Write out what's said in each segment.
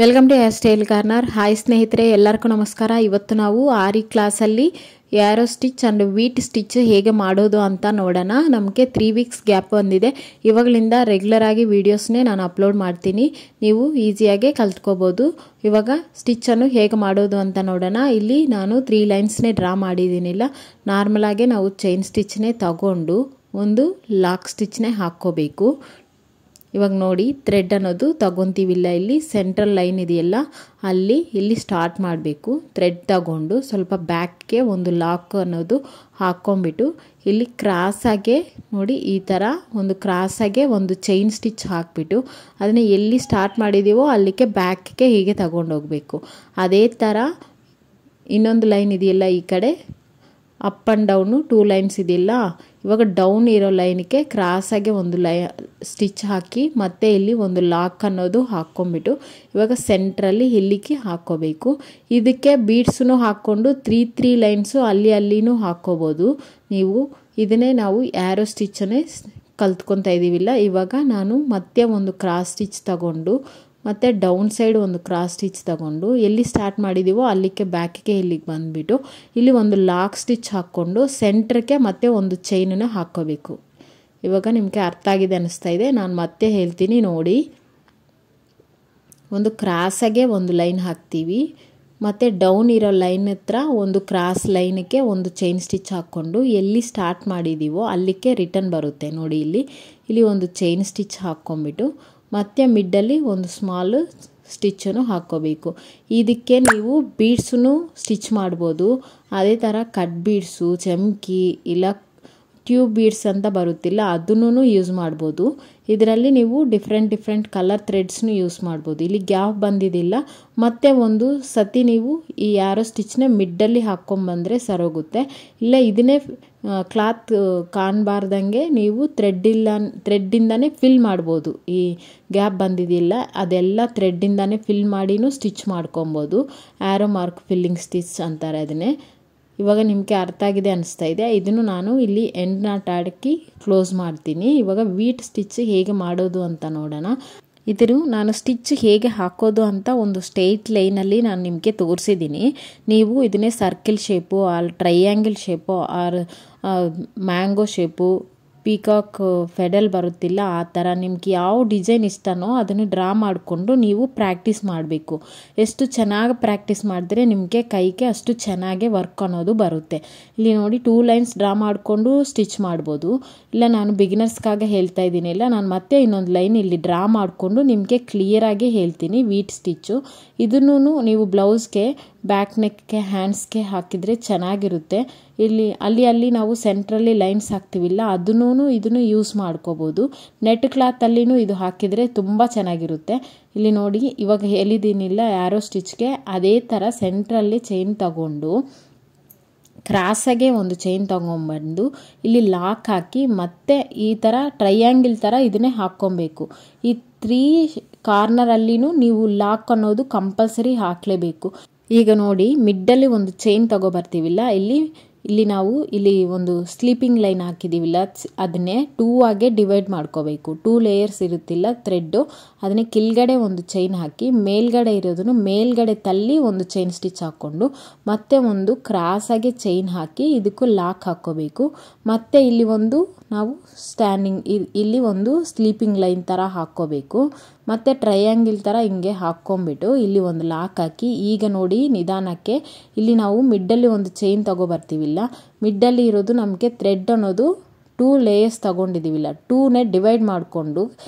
Welcome to hair style corner. Hi ಸ್ನೇಹಿತರೆ, ಎಲ್ಲರಿಗೂ ನಮಸ್ಕಾರ. ಇವತ್ತು ನಾವು ಆರಿ ಕ್ಲಾಸಲ್ಲಿ ಯಾರೋ ಸ್ಟಿಚ್ ಆ್ಯಂಡ್ ವೀಟ್ ಸ್ಟಿಚ್ ಹೇಗೆ ಮಾಡೋದು ಅಂತ ನೋಡೋಣ. ನಮಗೆ 3 ವೀಕ್ಸ್ ಗ್ಯಾಪ್ ಬಂದಿದೆ. ಇವಾಗಲಿಂದ ರೆಗ್ಯುಲರ್ ಆಗಿ ವೀಡಿಯೋಸ್ನೇ ನಾನು ಅಪ್ಲೋಡ್ ಮಾಡ್ತೀನಿ. ನೀವು ಈಸಿಯಾಗಿ ಕಲ್ತ್ಕೋಬೋದು. ಇವಾಗ ಸ್ಟಿಚ್ಚನ್ನು ಹೇಗೆ ಮಾಡೋದು ಅಂತ ನೋಡೋಣ. ಇಲ್ಲಿ ನಾನು 3 ಲೈನ್ಸ್ನೇ ಡ್ರಾ ಮಾಡಿದ್ದೀನಿಲ್ಲ. ನಾರ್ಮಲಾಗೆ ನಾವು ಚೈನ್ ಸ್ಟಿಚ್ನೇ ತಗೊಂಡು ಒಂದು ಲಾಕ್ ಸ್ಟಿಚ್ನೇ ಹಾಕ್ಕೋಬೇಕು. ಇವಾಗ ನೋಡಿ, ಥ್ರೆಡ್ ಅನ್ನೋದು ತಗೊತೀವಿಲ್ಲ, ಇಲ್ಲಿ ಸೆಂಟ್ರಲ್ ಲೈನ್ ಇದೆಯಲ್ಲ ಇಲ್ಲಿ ಸ್ಟಾರ್ಟ್ ಮಾಡಬೇಕು. ಥ್ರೆಡ್ ತಗೊಂಡು ಸ್ವಲ್ಪ ಬ್ಯಾಕ್ಗೆ ಒಂದು ಲಾಕ್ ಅನ್ನೋದು ಹಾಕ್ಕೊಂಬಿಟ್ಟು ಇಲ್ಲಿ ಕ್ರಾಸಾಗೆ ನೋಡಿ, ಈ ಥರ ಒಂದು ಕ್ರಾಸಾಗೆ ಒಂದು ಚೈನ್ ಸ್ಟಿಚ್ ಹಾಕಿಬಿಟ್ಟು ಅದನ್ನು ಎಲ್ಲಿ ಸ್ಟಾರ್ಟ್ ಮಾಡಿದ್ದೀವೋ ಅಲ್ಲಿಗೆ ಬ್ಯಾಕ್ಗೆ ಹೀಗೆ ತಗೊಂಡೋಗಬೇಕು. ಅದೇ ಥರ ಇನ್ನೊಂದು ಲೈನ್ ಇದೆಯಲ್ಲ, ಈ ಕಡೆ ಅಪ್ ಆ್ಯಂಡ್ ಡೌನು 2 ಲೈನ್ಸ್ ಇದೆಯಲ್ಲ, ಇವಾಗ ಡೌನ್ ಇರೋ ಲೈನ್ಗೆ ಕ್ರಾಸಾಗೆ ಒಂದು ಸ್ಟಿಚ್ ಹಾಕಿ ಮತ್ತೆ ಇಲ್ಲಿ ಒಂದು ಲಾಕ್ ಅನ್ನೋದು ಹಾಕ್ಕೊಂಬಿಟ್ಟು ಇವಾಗ ಸೆಂಟ್ರಲ್ಲಿ ಇಲ್ಲಿಗೆ ಹಾಕ್ಕೋಬೇಕು. ಇದಕ್ಕೆ ಬೀಡ್ಸನ್ನು ಹಾಕ್ಕೊಂಡು 3 ಲೈನ್ಸು ಅಲ್ಲಿನೂ ಹಾಕ್ಕೋಬೋದು ನೀವು. ಇದನ್ನೇ ನಾವು ಆ್ಯರೋ ಸ್ಟಿಚ್ಚನ್ನೇ ಕಲ್ತ್ಕೊತಾ ಇದ್ದೀವಿಲ್ಲ. ಇವಾಗ ನಾನು ಮತ್ತೆ ಒಂದು ಕ್ರಾಸ್ ಸ್ಟಿಚ್ ತಗೊಂಡು ಮತ್ತು ಡೌನ್ ಸೈಡ್ ಒಂದು ಕ್ರಾಸ್ ಸ್ಟಿಚ್ ತಗೊಂಡು ಎಲ್ಲಿ ಸ್ಟಾರ್ಟ್ ಮಾಡಿದ್ದೀವೋ ಅಲ್ಲಿಗೆ ಬ್ಯಾಕಿಗೆ ಇಲ್ಲಿಗೆ ಬಂದುಬಿಟ್ಟು ಇಲ್ಲಿ ಒಂದು ಲಾಕ್ ಸ್ಟಿಚ್ ಹಾಕ್ಕೊಂಡು ಸೆಂಟ್ರಕ್ಕೆ ಮತ್ತೆ ಒಂದು ಚೈನನ್ನು ಹಾಕ್ಕೋಬೇಕು. ಇವಾಗ ನಿಮಗೆ ಅರ್ಥ ಆಗಿದೆ ಅನ್ನಿಸ್ತಾ ಇದೆ. ನಾನು ಮತ್ತೆ ಹೇಳ್ತೀನಿ ನೋಡಿ. ಒಂದು ಕ್ರಾಸಾಗೆ ಒಂದು ಲೈನ್ ಹಾಕ್ತೀವಿ, ಮತ್ತು ಡೌನ್ ಇರೋ ಲೈನ್ ಹತ್ರ ಒಂದು ಕ್ರಾಸ್ ಲೈನಿಗೆ ಒಂದು ಚೈನ್ ಸ್ಟಿಚ್ ಹಾಕ್ಕೊಂಡು ಎಲ್ಲಿ ಸ್ಟಾರ್ಟ್ ಮಾಡಿದ್ದೀವೋ ಅಲ್ಲಿಗೆ ರಿಟರ್ನ್ ಬರುತ್ತೆ ನೋಡಿ. ಇಲ್ಲಿ ಒಂದು ಚೈನ್ ಸ್ಟಿಚ್ ಹಾಕ್ಕೊಂಬಿಟ್ಟು ಮತ್ತು ಮಿಡ್ಡಲ್ಲಿ ಒಂದು ಸ್ಮಾಲ್ ಸ್ಟಿಚ್ಚನ್ನು ಹಾಕ್ಕೋಬೇಕು. ಇದಕ್ಕೆ ನೀವು ಬೀಡ್ಸನ್ನು ಸ್ಟಿಚ್ ಮಾಡ್ಬೋದು. ಅದೇ ಥರ ಕಟ್ ಬೀಡ್ಸು, ಚಮ್ಕಿ ಇಲ್ಲ ಟ್ಯೂಬ್ ಬೀಡ್ಸ್ ಅಂತ ಬರುತ್ತಿಲ್ಲ, ಅದನ್ನೂ ಯೂಸ್ ಮಾಡ್ಬೋದು. ಇದರಲ್ಲಿ ನೀವು ಡಿಫ್ರೆಂಟ್ ಕಲರ್ ಥ್ರೆಡ್ಸ್ನು ಯೂಸ್ ಮಾಡ್ಬೋದು. ಇಲ್ಲಿ ಗ್ಯಾಪ್ ಬಂದಿದ್ದಿಲ್ಲ, ಮತ್ತೆ ಒಂದು ಸತಿ ನೀವು ಈ ಯಾರೋ ಸ್ಟಿಚ್ನ ಮಿಡ್ಡಲ್ಲಿ ಹಾಕ್ಕೊಂಬಂದರೆ ಸರೋಗುತ್ತೆ. ಇಲ್ಲ ಇದನ್ನೇ ಕ್ಲಾತ್ ಕಾಣಬಾರ್ದಂಗೆ ನೀವು ಥ್ರೆಡ್ಡಿಂದನೇ ಫಿಲ್ ಮಾಡ್ಬೋದು. ಈ ಗ್ಯಾಪ್ ಬಂದಿದ್ದಿಲ್ಲ ಅದೆಲ್ಲ ಥ್ರೆಡ್ಡಿಂದನೇ ಫಿಲ್ ಮಾಡಿನೂ ಸ್ಟಿಚ್ ಮಾಡ್ಕೊಬೋದು. ಆ್ಯರೋ ಮಾರ್ಕ್ ಫಿಲ್ಲಿಂಗ್ ಸ್ಟಿಚ್ ಅಂತಾರೆ ಅದನ್ನೇ. ಇವಾಗ ನಿಮಗೆ ಅರ್ಥ ಆಗಿದೆ ಅನಿಸ್ತಾ ಇದೆ. ಇದನ್ನು ನಾನು ಇಲ್ಲಿ ಎಂಡ್ ನಾಟ್ ಹಾಕಿ ಕ್ಲೋಸ್ ಮಾಡ್ತೀನಿ. ಇವಾಗ ವೀಟ್ ಸ್ಟಿಚ್ ಹೇಗೆ ಮಾಡೋದು ಅಂತ ನೋಡೋಣ. ಇದನ್ನು ನಾನು ಸ್ಟಿಚ್ ಹೇಗೆ ಹಾಕೋದು ಅಂತ ಒಂದು ಸ್ಟ್ರೈಟ್ ಲೈನಲ್ಲಿ ನಾನು ನಿಮಗೆ ತೋರಿಸಿದ್ದೀನಿ. ನೀವು ಇದನ್ನೇ circle shape or triangle shape or mango shape, peacock feather ಬರುತ್ತಿಲ್ಲ, ಆ ಥರ ನಿಮ್ಗೆ ಯಾವ ಡಿಸೈನ್ ಇಷ್ಟನೋ ಅದನ್ನು ಡ್ರಾ ಮಾಡಿಕೊಂಡು ನೀವು ಪ್ರಾಕ್ಟೀಸ್ ಮಾಡಬೇಕು. ಎಷ್ಟು ಚೆನ್ನಾಗಿ ಪ್ರಾಕ್ಟೀಸ್ ಮಾಡಿದ್ರೆ ನಿಮಗೆ ಕೈಗೆ ಅಷ್ಟು ಚೆನ್ನಾಗೇ ವರ್ಕ್ ಅನ್ನೋದು ಬರುತ್ತೆ. ಇಲ್ಲಿ ನೋಡಿ 2 ಲೈನ್ಸ್ ಡ್ರಾ ಮಾಡಿಕೊಂಡು ಸ್ಟಿಚ್ ಮಾಡ್ಬೋದು. ಇಲ್ಲ ನಾನು ಬಿಗಿನರ್ಸ್ಗಾಗೆ ಹೇಳ್ತಾ ಇದ್ದೀನಿ. ಇಲ್ಲ ನಾನು ಮತ್ತೆ ಇನ್ನೊಂದು ಲೈನ್ ಇಲ್ಲಿ ಡ್ರಾ ಮಾಡಿಕೊಂಡು ನಿಮಗೆ ಕ್ಲಿಯರಾಗಿ ಹೇಳ್ತೀನಿ ವೀಟ್ ಸ್ಟಿಚ್ಚು. ಇದನ್ನು ನೀವು ಬ್ಲೌಸ್ಗೆ, ಬ್ಯಾಕ್ ನೆಕ್ಗೆ, ಹ್ಯಾಂಡ್ಸ್ಗೆ ಹಾಕಿದರೆ ಚೆನ್ನಾಗಿರುತ್ತೆ. ಅಲ್ಲಿ ನಾವು ಸೆಂಟ್ರಲ್ಲಿ ಲೈನ್ಸ್ ಹಾಕ್ತೀವಿಲ್ಲ, ಇದನ್ನು ಯೂಸ್ ಮಾಡ್ಕೋಬೋದು. ನೆಟ್ ಕ್ಲಾತಲ್ಲಿನೂ ಇದು ಹಾಕಿದರೆ ತುಂಬ ಚೆನ್ನಾಗಿರುತ್ತೆ. ಇಲ್ಲಿ ನೋಡಿ, ಇವಾಗ ಹೇಳಿದ್ದೀನಿಲ್ಲ ಆ್ಯರೋ ಸ್ಟಿಚ್ಗೆ, ಅದೇ ಥರ ಸೆಂಟ್ರಲ್ಲಿ ಚೈನ್ ತಗೊಂಡು ಕ್ರಾಸಾಗೆ ಒಂದು ಚೈನ್ ತಗೊಂಡ್ಬಂದು ಇಲ್ಲಿ ಲಾಕ್ ಹಾಕಿ ಮತ್ತೆ ಈ ಥರ ಟ್ರಯಾಂಗಲ್ ಥರ ಇದನ್ನೇ ಹಾಕ್ಕೊಬೇಕು. ಈ 3 ಕಾರ್ನರಲ್ಲಿನೂ ನೀವು ಲಾಕ್ ಅನ್ನೋದು ಕಂಪಲ್ಸರಿ ಹಾಕಲೇಬೇಕು. ಈಗ ನೋಡಿ, ಮಿಡ್ಡಲ್ಲಿ ಒಂದು ಚೈನ್ ತಗೊಬರ್ತೀವಿಲ್ಲ, ಇಲ್ಲಿ ನಾವು ಒಂದು ಸ್ಲೀಪಿಂಗ್ ಲೈನ್ ಹಾಕಿದ್ದೀವಿಲ್ಲ, ಅದನ್ನೇ 2 ಆಗಿ ಡಿವೈಡ್ ಮಾಡ್ಕೋಬೇಕು. 2 ಲೇಯರ್ಸ್ ಇರುತ್ತಿಲ್ಲ ಥ್ರೆಡ್ಡು, ಅದನ್ನೇ ಕೆಳಗಡೆ ಒಂದು ಚೈನ್ ಹಾಕಿ ಮೇಲ್ಗಡೆ ಇರೋದನ್ನು ಮೇಲ್ಗಡೆ ತಲ್ಲಿ ಒಂದು ಚೈನ್ ಸ್ಟಿಚ್ ಹಾಕ್ಕೊಂಡು ಮತ್ತೆ ಒಂದು ಕ್ರಾಸಾಗಿ ಚೈನ್ ಹಾಕಿ ಇದಕ್ಕೂ ಲಾಕ್ ಹಾಕ್ಕೋಬೇಕು. ಮತ್ತೆ ಇಲ್ಲಿ ಒಂದು ನಾವು ಇಲ್ಲಿ ಒಂದು ಸ್ಲೀಪಿಂಗ್ ಲೈನ್ ಥರ ಹಾಕ್ಕೋಬೇಕು. ಮತ್ತು ಟ್ರಯಾಂಗಲ್ ಥರ ಹಿಂಗೆ ಹಾಕ್ಕೊಂಬಿಟ್ಟು ಇಲ್ಲಿ ಒಂದು ಲಾಕ್ ಹಾಕಿ, ಈಗ ನೋಡಿ ನಿಧಾನಕ್ಕೆ ಇಲ್ಲಿ ನಾವು ಮಿಡ್ಡಲ್ಲಿ ಒಂದು ಚೈನ್ ತಗೊಬರ್ತೀವಿಲ್ಲ, ಮಿಡ್ಡಲ್ಲಿ ಇರೋದು ನಮಗೆ ಥ್ರೆಡ್ ಅನ್ನೋದು 2 ಲೇಯರ್ಸ್ ತಗೊಂಡಿದ್ದೀವಿಲ್ಲ, 2ನೇ ಡಿವೈಡ್ ಮಾಡಿಕೊಂಡು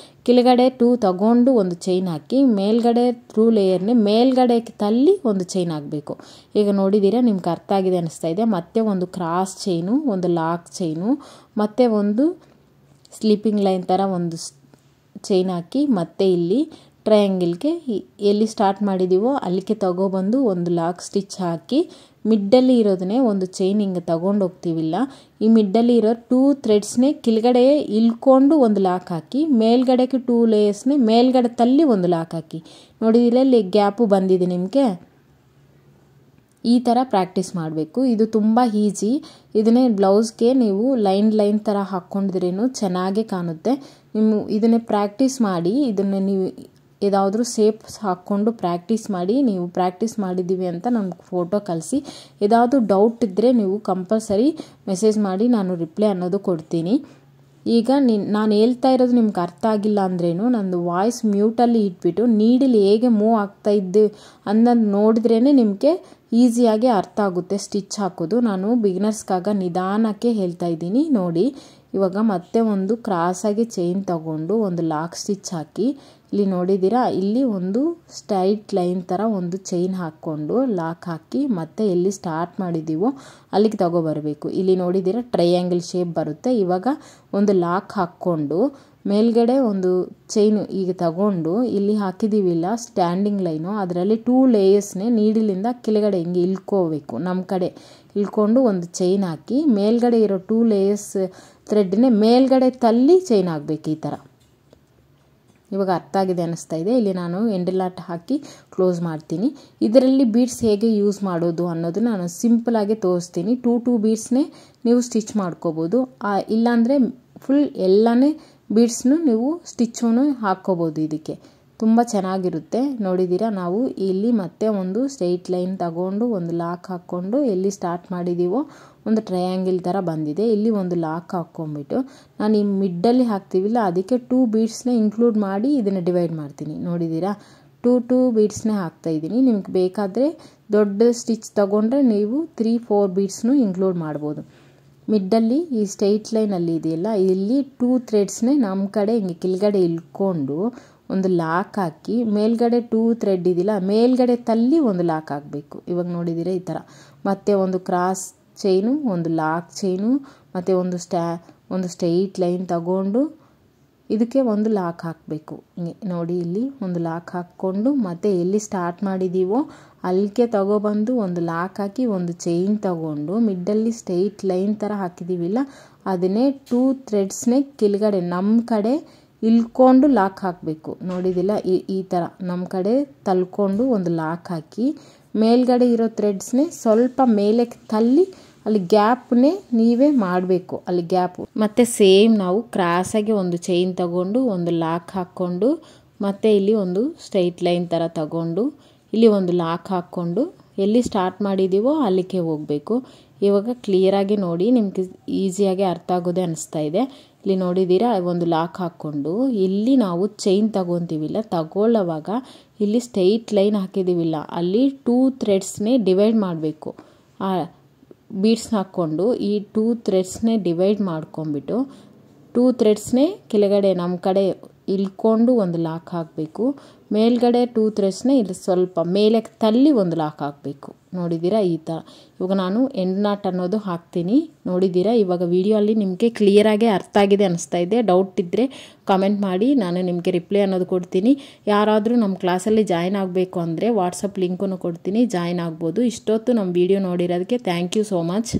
ಕೆಳಗಡೆ 2 ತಗೊಂಡು ಒಂದು ಚೈನ್ ಹಾಕಿ ಮೇಲ್ಗಡೆ 2 ಲೇಯರ್ನೇ ಮೇಲ್ಗಡೆ ತಲ್ಲಿ ಒಂದು ಚೈನ್ ಹಾಕಬೇಕು. ಈಗ ನೋಡಿದ್ದೀರಾ, ನಿಮ್ಗೆ ಅರ್ಥ ಆಗಿದೆ ಅನಿಸ್ತಾ ಇದೆ. ಮತ್ತೆ ಒಂದು ಕ್ರಾಸ್ ಚೈನು, ಒಂದು ಲಾಕ್ ಚೈನು, ಮತ್ತೆ ಒಂದು ಸ್ಲೀಪಿಂಗ್ ಲೈನ್ ಥರ ಒಂದು ಚೈನ್ ಹಾಕಿ ಮತ್ತೆ ಇಲ್ಲಿ ಟ್ರಯಾಂಗಲ್ಗೆ ಎಲ್ಲಿ ಸ್ಟಾರ್ಟ್ ಮಾಡಿದ್ದೀವೋ ಅಲ್ಲಿಗೆ ತಗೊಬಂದು ಒಂದು ಲಾಕ್ ಸ್ಟಿಚ್ ಹಾಕಿ ಮಿಡ್ಡಲ್ಲಿ ಇರೋದನ್ನೇ ಒಂದು ಚೈನ್ ಹಿಂಗೆ ತಗೊಂಡು ಹೋಗ್ತೀವಿಲ್ಲ, ಈ ಮಿಡ್ಡಲ್ಲಿ ಇರೋ 2 ಥ್ರೆಡ್ಸ್ನೇ ಕೆಳಗಡೆ ಇಳ್ಕೊಂಡು ಒಂದು ಲಾಕ್ ಹಾಕಿ ಮೇಲ್ಗಡೆಗೆ 2 ಲೇಯರ್ಸ್ನೇ ಮೇಲ್ಗಡೆ ತಲ್ಲಿ ಒಂದು ಲಾಕ್ ಹಾಕಿ. ನೋಡಿದಿಲ್ಲ, ಇಲ್ಲಿ ಗ್ಯಾಪು ಬಂದಿದೆ ನಿಮಗೆ. ಈ ಥರ ಪ್ರಾಕ್ಟೀಸ್ ಮಾಡಬೇಕು. ಇದು ತುಂಬ ಈಸಿ. ಇದನ್ನೇ ಬ್ಲೌಸ್ಗೆ ನೀವು ಲೈನ್ ಥರ ಹಾಕ್ಕೊಂಡಿದ್ರೇನು ಚೆನ್ನಾಗೇ ಕಾಣುತ್ತೆ. ಇದನ್ನೇ ಪ್ರಾಕ್ಟೀಸ್ ಮಾಡಿ ಇದನ್ನು ನೀವು ಯಾವುದಾದ್ರೂ ಶೇಪ್ಸ್ ಹಾಕ್ಕೊಂಡು ಪ್ರಾಕ್ಟೀಸ್ ಮಾಡಿ. ನೀವು ಪ್ರಾಕ್ಟೀಸ್ ಮಾಡಿದ್ದೀವಿ ಅಂತ ನಮ್ಗೆ ಫೋಟೋ ಕಳಿಸಿ. ಯಾವುದಾದ್ರೂ ಡೌಟ್ ಇದ್ದರೆ ನೀವು ಕಂಪಲ್ಸರಿ ಮೆಸೇಜ್ ಮಾಡಿ, ನಾನು ರಿಪ್ಲೈ ಅನ್ನೋದು ಕೊಡ್ತೀನಿ. ಈಗ ನಾನು ಹೇಳ್ತಾ ಇರೋದು ನಿಮ್ಗೆ ಅರ್ಥ ಆಗಿಲ್ಲ ಅಂದ್ರೇನು ನಂದು ವಾಯ್ಸ್ ಮ್ಯೂಟಲ್ಲಿ ಇಟ್ಬಿಟ್ಟು ನೀಡಲ್ ಹೇಗೆ ಮೂವ್ ಆಗ್ತಾ ಇದ್ದು ಅನ್ನೋದು ನೋಡಿದ್ರೇ ನಿಮಗೆ ಈಸಿಯಾಗಿ ಅರ್ಥ ಆಗುತ್ತೆ ಸ್ಟಿಚ್ ಹಾಕೋದು. ನಾನು ಬಿಗಿನರ್ಸ್ಗಾಗ ನಿಧಾನಕ್ಕೆ ಹೇಳ್ತಾ ಇದ್ದೀನಿ ನೋಡಿ. ಇವಾಗ ಮತ್ತೆ ಒಂದು ಕ್ರಾಸಾಗಿ ಚೈನ್ ತಗೊಂಡು ಒಂದು ಲಾಕ್ ಸ್ಟಿಚ್ ಹಾಕಿ, ಇಲ್ಲಿ ನೋಡಿದ್ದೀರಾ, ಇಲ್ಲಿ ಒಂದು ಸ್ಟ್ರೈಟ್ ಲೈನ್ ಥರ ಒಂದು ಚೈನ್ ಹಾಕ್ಕೊಂಡು ಲಾಕ್ ಹಾಕಿ ಮತ್ತೆ ಎಲ್ಲಿ ಸ್ಟಾರ್ಟ್ ಮಾಡಿದ್ದೀವೋ ಅಲ್ಲಿಗೆ ತಗೊಬರಬೇಕು. ಇಲ್ಲಿ ನೋಡಿದ್ದೀರಾ ಟ್ರಯಾಂಗಲ್ ಶೇಪ್ ಬರುತ್ತೆ. ಇವಾಗ ಒಂದು ಲಾಕ್ ಹಾಕ್ಕೊಂಡು ಮೇಲ್ಗಡೆ ಒಂದು ಚೈನು ಈಗ ತಗೊಂಡು ಇಲ್ಲಿ ಹಾಕಿದ್ದೀವಿಲ್ಲ ಸ್ಟ್ಯಾಂಡಿಂಗ್ ಲೈನು, ಅದರಲ್ಲಿ 2 ಲೇಯರ್ಸ್ನೇ ನೀಡಿಲಿಂದ ಕೆಳಗಡೆ ಹಿಂಗೆ ಇಳ್ಕೋಬೇಕು. ನಮ್ಮ ಕಡೆ ಇಳ್ಕೊಂಡು ಒಂದು ಚೈನ್ ಹಾಕಿ ಮೇಲ್ಗಡೆ ಇರೋ 2 ಲೇಯರ್ಸ್ ಥ್ರೆಡ್ನೇ ಮೇಲ್ಗಡೆ ತಲ್ಲಿ ಚೈನ್ ಆಗಬೇಕು ಈ ಥರ. ಇವಾಗ ಅರ್ಥ ಆಗಿದೆ ಅನ್ನಿಸ್ತಾ ಇದೆ. ಇಲ್ಲಿ ನಾನು ಎಂಡಲಾಟ್ ಹಾಕಿ ಕ್ಲೋಸ್ ಮಾಡ್ತೀನಿ. ಇದರಲ್ಲಿ ಬೀಡ್ಸ್ ಹೇಗೆ ಯೂಸ್ ಮಾಡೋದು ಅನ್ನೋದು ನಾನು ಸಿಂಪಲಾಗಿ ತೋರಿಸ್ತೀನಿ. 2 ಬೀಡ್ಸ್ನೇ ನೀವು ಸ್ಟಿಚ್ ಮಾಡ್ಕೋಬೋದು. ಇಲ್ಲಾಂದರೆ ಫುಲ್ ಎಲ್ಲನೇ ಬೀಡ್ಸ್ನು ನೀವು ಸ್ಟಿಚ್ಚನ್ನು ಹಾಕ್ಕೋಬೋದು. ಇದಕ್ಕೆ ತುಂಬ ಚೆನ್ನಾಗಿರುತ್ತೆ. ನೋಡಿದ್ದೀರಾ, ನಾವು ಇಲ್ಲಿ ಮತ್ತೆ ಒಂದು ಸ್ಟ್ರೈಟ್ ಲೈನ್ ತಗೊಂಡು ಒಂದು ಲಾಕ್ ಹಾಕ್ಕೊಂಡು ಎಲ್ಲಿ ಸ್ಟಾರ್ಟ್ ಮಾಡಿದ್ದೀವೋ ಒಂದು ಟ್ರಯಾಂಗಲ್ ಥರ ಬಂದಿದೆ. ಇಲ್ಲಿ ಒಂದು ಲಾಕ್ ಹಾಕ್ಕೊಂಬಿಟ್ಟು ನಾನು ಈ ಮಿಡ್ಡಲ್ಲಿ ಹಾಕ್ತೀವಿಲ್ಲ ಅದಕ್ಕೆ 2 ಬೀಡ್ಸ್ನೇ ಇನ್ಕ್ಲೂಡ್ ಮಾಡಿ ಇದನ್ನು ಡಿವೈಡ್ ಮಾಡ್ತೀನಿ. ನೋಡಿದ್ದೀರಾ, 2 ಬೀಡ್ಸ್ನೇ ಹಾಕ್ತಾಯಿದ್ದೀನಿ. ನಿಮ್ಗೆ ಬೇಕಾದರೆ ದೊಡ್ಡ ಸ್ಟಿಚ್ ತೊಗೊಂಡ್ರೆ ನೀವು 3-4 ಬೀಡ್ಸ್ನು ಇನ್ಕ್ಲೂಡ್ ಮಾಡ್ಬೋದು. ಮಿಡ್ಡಲ್ಲಿ ಈ ಸ್ಟ್ರೈಟ್ ಲೈನಲ್ಲಿ ಇದೆಯಲ್ಲ, ಇಲ್ಲಿ 2 ಥ್ರೆಡ್ಸ್ನೇ ನಮ್ಮ ಕಡೆ ಹಿಂಗೆ ಕೆಳಗಡೆ ಇಳ್ಕೊಂಡು ಒಂದು ಲಾಕ್ ಹಾಕಿ ಮೇಲ್ಗಡೆ 2 ಥ್ರೆಡ್ ಇದೆಯಲ್ಲ ಮೇಲ್ಗಡೆ ತಲ್ಲಿ ಒಂದು ಲಾಕ್ ಹಾಕಬೇಕು. ಇವಾಗ ನೋಡಿದ್ದೀರಾ ಈ ಥರ. ಮತ್ತು ಒಂದು ಕ್ರಾಸ್ ಚೈನು, ಒಂದು ಲಾಕ್ ಚೈನು, ಮತ್ತು ಒಂದು ಸ್ಟ್ರೈಟ್ ಲೈನ್ ತಗೊಂಡು ಇದಕ್ಕೆ ಒಂದು ಲಾಕ್ ಹಾಕಬೇಕು. ಹಿಂಗೆ ನೋಡಿ, ಇಲ್ಲಿ ಒಂದು ಲಾಕ್ ಹಾಕ್ಕೊಂಡು ಮತ್ತೆ ಎಲ್ಲಿ ಸ್ಟಾರ್ಟ್ ಮಾಡಿದ್ದೀವೋ ಅಲ್ಲಿಗೆ ತಗೊಬಂದು ಒಂದು ಲಾಕ್ ಹಾಕಿ ಒಂದು ಚೈನ್ ತಗೊಂಡು ಮಿಡ್ಡಲ್ಲಿ ಸ್ಟ್ರೈಟ್ ಲೈನ್ ಥರ ಹಾಕಿದ್ದೀವಿಲ್ಲ ಅದನ್ನೇ 2 ಥ್ರೆಡ್ಸ್ನೇ ಕೆಳಗಡೆ ನಮ್ಮ ಕಡೆ ಇಳ್ಕೊಂಡು ಲಾಕ್ ಹಾಕಬೇಕು. ನೋಡಿದಿಲ್ಲ, ಈ ಥರ ನಮ್ಮ ಕಡೆ ತಳ್ಕೊಂಡು ಒಂದು ಲಾಕ್ ಹಾಕಿ ಮೇಲ್ಗಡೆ ಇರೋ ಥ್ರೆಡ್ಸ್ನೇ ಸ್ವಲ್ಪ ಮೇಲೆ ತಳ್ಳಿ ಅಲ್ಲಿ ಗ್ಯಾಪ್ನೇ ನೀವೇ ಮಾಡಬೇಕು. ಅಲ್ಲಿ ಗ್ಯಾಪು ಮತ್ತು ಸೇಮ್ ನಾವು ಕ್ರಾಸಾಗಿ ಒಂದು ಚೈನ್ ತಗೊಂಡು ಒಂದು ಲಾಕ್ ಹಾಕ್ಕೊಂಡು ಮತ್ತು ಇಲ್ಲಿ ಒಂದು ಸ್ಟ್ರೈಟ್ ಲೈನ್ ಥರ ತಗೊಂಡು ಇಲ್ಲಿ ಒಂದು ಲಾಕ್ ಹಾಕ್ಕೊಂಡು ಎಲ್ಲಿ ಸ್ಟಾರ್ಟ್ ಮಾಡಿದ್ದೀವೋ ಅಲ್ಲಿಗೆ ಹೋಗಬೇಕು. ಇವಾಗ ಕ್ಲಿಯರಾಗಿ ನೋಡಿ, ನಿಮಗೆ ಈಸಿಯಾಗಿ ಅರ್ಥ ಆಗೋದೇ ಅನಿಸ್ತಾ ಇದೆ. ಇಲ್ಲಿ ನೋಡಿದ್ದೀರಾ, ಒಂದು ಲಾಕ್ ಹಾಕ್ಕೊಂಡು ಇಲ್ಲಿ ನಾವು ಚೈನ್ ತಗೊತೀವಿಲ್ಲ, ತಗೊಳ್ಳೋವಾಗ ಇಲ್ಲಿ ಸ್ಟ್ರೈಟ್ ಲೈನ್ ಹಾಕಿದ್ದೀವಿಲ್ಲ ಅಲ್ಲಿ 2 ಥ್ರೆಡ್ಸ್ನೇ ಡಿವೈಡ್ ಮಾಡಬೇಕು. ಬೀಡ್ಸ್ ಹಾಕ್ಕೊಂಡು ಈ 2 ಥ್ರೆಡ್ಸ್ನೇ ಡಿವೈಡ್ ಮಾಡ್ಕೊಂಬಿಟ್ಟು 2 ಥ್ರೆಡ್ಸ್ನೇ ಕೆಳಗಡೆ ನಮ್ಮ ಕಡೆ ಇಳ್ಕೊಂಡು ಒಂದು ಲಾಕ್ ಹಾಕಬೇಕು. ಮೇಲ್ಗಡೆ 2 ಥ್ರೆಡ್ಸ್ನೇ ಇಲ್ಲಿ ಸ್ವಲ್ಪ ಮೇಲೆ ತಲ್ಲಿ ಒಂದು ಲಾಕ್ ಹಾಕಬೇಕು. ನೋಡಿದ್ದೀರಾ ಈ ಥರ. ಇವಾಗ ನಾನು ಎಂಡ್ ನಾಟ್ ಅನ್ನೋದು ಹಾಕ್ತೀನಿ. ನೋಡಿದ್ದೀರಾ, ಇವಾಗ ವಿಡಿಯೋಲ್ಲಿ ನಿಮಗೆ ಕ್ಲಿಯರಾಗಿ ಅರ್ಥ ಆಗಿದೆ ಅನಿಸ್ತಾ ಇದೆ. ಡೌಟ್ ಇದ್ದರೆ ಕಾಮೆಂಟ್ ಮಾಡಿ, ನಾನು ನಿಮಗೆ ರಿಪ್ಲೈ ಅನ್ನೋದು ಕೊಡ್ತೀನಿ. ಯಾರಾದರೂ ನಮ್ಮ ಕ್ಲಾಸಲ್ಲಿ ಜಾಯ್ನ್ ಆಗಬೇಕು ಅಂದರೆ ವಾಟ್ಸಪ್ ಲಿಂಕನ್ನು ಕೊಡ್ತೀನಿ, ಜಾಯ್ನ್ ಆಗ್ಬೋದು. ಇಷ್ಟೊತ್ತು ನಮ್ಮ ವಿಡಿಯೋ ನೋಡಿರೋದಕ್ಕೆ ಥ್ಯಾಂಕ್ ಯು ಸೋ ಮಚ್.